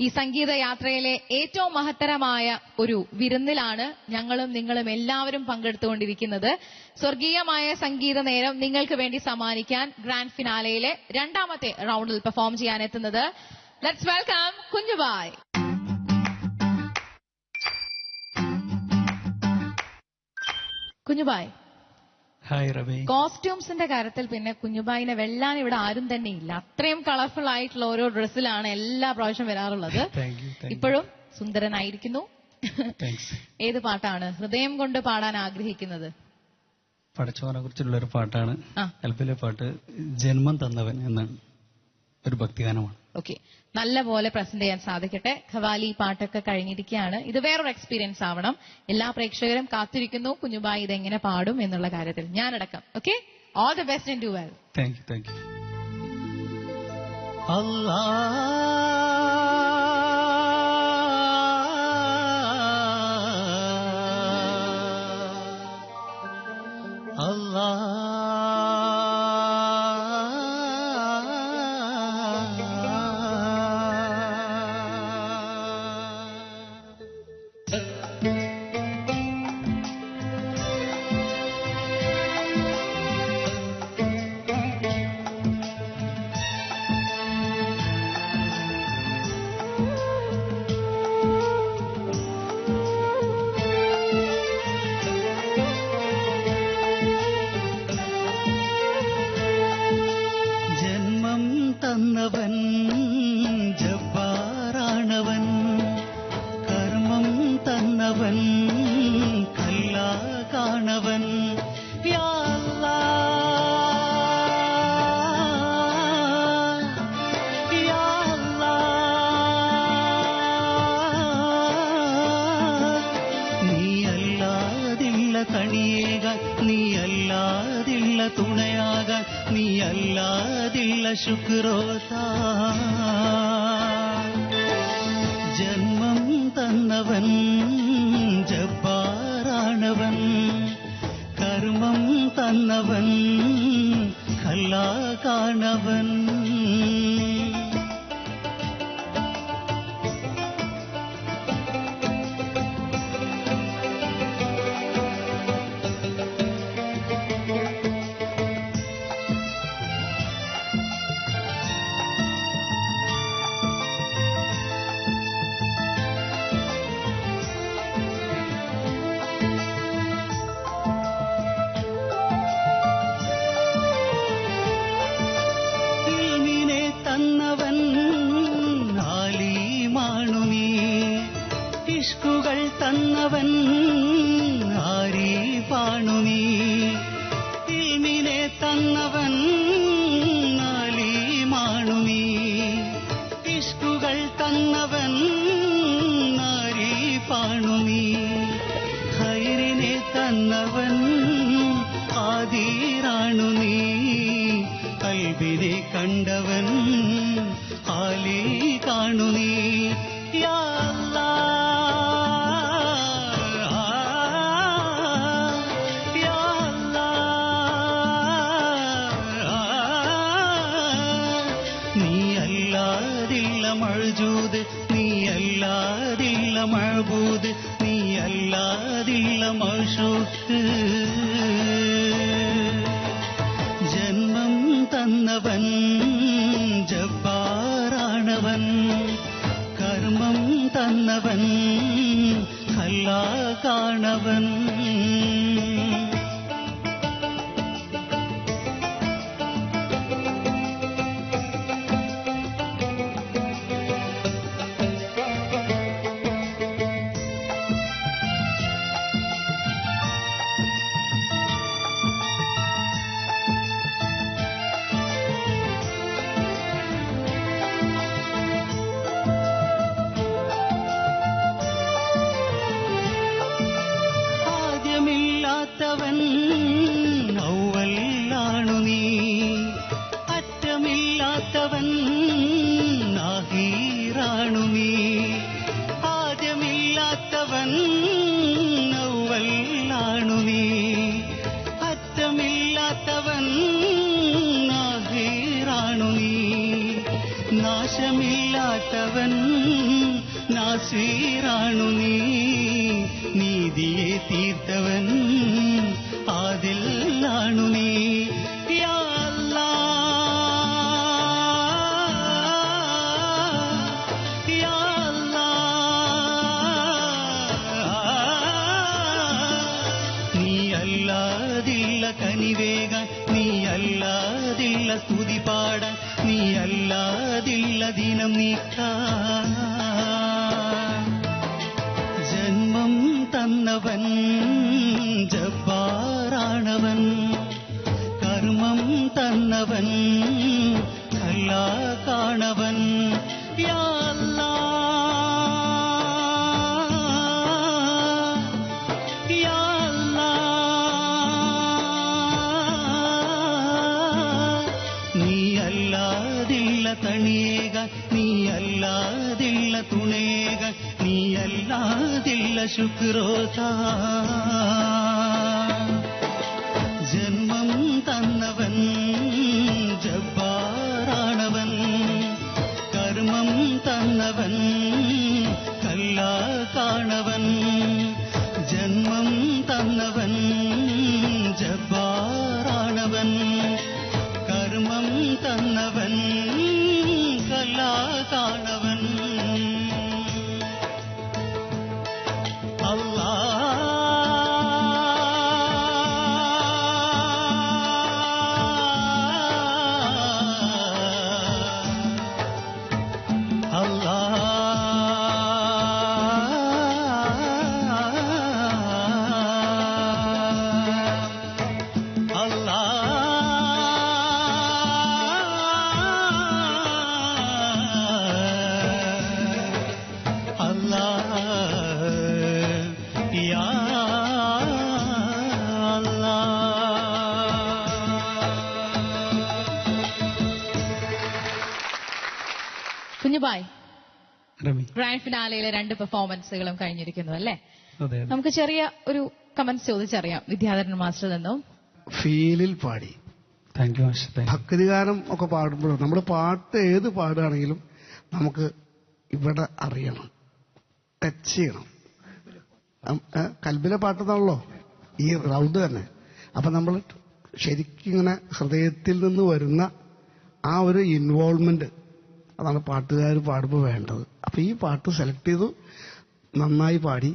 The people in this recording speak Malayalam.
ഈ സംഗീത യാത്രയിലെ ഏറ്റവും മഹത്തരമായ ഒരു വിരുന്നിലാണ് ഞങ്ങളും നിങ്ങളും എല്ലാവരും പങ്കെടുത്തുകൊണ്ടിരിക്കുന്നത്. സ്വർഗീയമായ സംഗീത നേരം നിങ്ങൾക്ക് വേണ്ടി സമ്മാനിക്കാൻ ഗ്രാൻഡ് ഫിനാലയിലെ രണ്ടാമത്തെ റൗണ്ടിൽ പെർഫോം ചെയ്യാൻ എത്തുന്നത് ലെറ്റ്സ് വെൽക്കം കുഞ്ഞുബായ്. കുഞ്ഞുബായ്, ഹായ് റബി. കോസ്റ്റ്യൂംസിന്റെ കാര്യത്തിൽ പിന്നെ കുഞ്ഞുബായിനെ വെല്ലാൻ ഇവിടെ ആരും തന്നെ ഇല്ല. അത്രയും കളർഫുൾ ആയിട്ടുള്ള ഓരോ ഡ്രസ്സിലാണ് എല്ലാ പ്രാവശ്യം വരാറുള്ളത്. ഇപ്പോഴും സുന്ദരനായിരിക്കുന്നു. ഏത് പാട്ടാണ് ഹൃദയം കൊണ്ട് പാടാൻ ആഗ്രഹിക്കുന്നത്? പടച്ചവനെ കുറിച്ചുള്ള ഒരു പാട്ടാണ്. അൽപ്പിലെ പാട്ട് ജന്മം തന്നവൻ എന്ന ഒരു ഭക്തിഗാനമാണ്. ഓക്കെ, നല്ല പോലെ പ്രസന്റ് ചെയ്യാൻ സാധിക്കട്ടെ. ഖവാലി പാട്ടൊക്കെ കഴിഞ്ഞിരിക്കുകയാണ്. ഇത് വേറൊരു എക്സ്പീരിയൻസ് ആവണം. എല്ലാ പ്രേക്ഷകരും കാത്തിരിക്കുന്നു കുഞ്ഞുബായി ഇതെങ്ങനെ പാടും എന്നുള്ള കാര്യത്തിൽ, ഞാനടക്കം. Okay, all the best and do well. Thank you, thank you. Allah Allah തന്നവൻ ജബ്ബാറാണവൻ, കർമ്മം തന്നവൻ കല്ലാകാണവൻ. യാ അല്ലാഹ്, യാ അല്ലാഹ്, നീ അല്ലാതില്ല തണിയേകാൻ, നീ അല്ലാതില്ല തുണയാകാൻ, നീ അല്ലാതില്ല ശുക്രോതാ. ജന്മം തന്നവൻ ജബ്ബാറാണവൻ, കർമ്മം തന്നവൻ ഖലാഖാണവൻ. തന്നവൻ ആലീമാണു നീ, ഇഷ്കുകൾ തന്നവൻ ആരീഫാണു നീ. ഇൽമിനെ തന്നവൻ ആലീമാണു നീ, ഇഷ്കുകൾ തന്നവൻ ആരീഫാണു നീ. ഖൈറിനെ തന്നവൻ ഖാദീറാണു നീ, കൽബിനെ കണ്ടവൻ ആലി കാണു നീ. യാ അല്ലാഹ്, യാ അല്ലാഹ്, നീ അല്ലാതില്ല മഅ്ജൂദ്, നീ അല്ലാതില്ല മഅ്ബൂദ്, നീ അല്ലാതില്ല മഅ്ശൂഖ്. ജന്മം തന്നവൻ ജബ്ബാറാണവൻ, കർമ്മം തന്നവൻ ഖലാഖാണവൻ. ദോഷമില്ലാത്തവൻ നാസീറാണു നീ, നീതിയെ തീർത്തവൻ ആദിലാണു നീ. യാ അല്ലാഹ് യാ അല്ലാഹ്, നീ അല്ലാതില്ല കനിവേകാൻ, നീ അല്ലാതില്ല സ്തുതി പാടാൻ, നീ അല്ലാതില്ല ദിനം നീക്കാൻ. ജന്മം തന്നവൻ ജബ്ബാറാണവൻ, കർമ്മം തന്നവൻ ഖലാഖാണവൻ. യാ അല്ലാഹ് യാ അല്ലാഹ്, നീ അല്ലാതില്ല തണിയേകാൻ, നീ അല്ലാതില്ല തുണേകാൻ, നീ അല്ലാതില്ല ശുക്രോതാൻ. ജന്മം തന്നവൻ ജബ്ബാറാണവൻ, കർമ്മം തന്നവൻ ഖലാഖാണവൻ. ജന്മം തന്നവൻ ജബ്ബാറാണവൻ, കർമ്മം തന്നവൻ ഖലാഖാണവൻ. കുഞ്ഞുബായ്, രമി, ഗ്രാൻഡ് ഫിനാലയിലെ 2 പെർഫോമൻസുകളും കഴിഞ്ഞിരിക്കുന്നു അല്ലേ? അതെ. നമുക്ക് ചെറിയ ഒരു കമന്റ്സ് ചോദിച്ചറിയാം വിദ്യാധരൻ മാസ്റ്ററിൽ നിന്നും. ഫീലിൽ പാടി, താങ്ക് യു മാസ്റ്റർ. ഭക്തിഗാനം ഒക്കെ പാടുമ്പോഴും നമ്മൾ പാട്ട് ഏത് പാടുകയാണെങ്കിലും നമുക്ക് ഇവിടെ അറിയണം, ടച്ച് ചെയ്യണം. കൽബിലെ പാട്ടെന്നാണല്ലോ ഈ റൗണ്ട് തന്നെ. അപ്പൊ നമ്മൾ ശരിക്കും ഇങ്ങനെ ഹൃദയത്തിൽ നിന്ന് വരുന്ന ആ ഒരു ഇൻവോൾവ്മെന്റ്, അതാണ് പാട്ടുകാർ പാടുമ്പോൾ വേണ്ടത്. അപ്പൊ ഈ പാട്ട് സെലക്ട് ചെയ്തു, നന്നായി പാടി.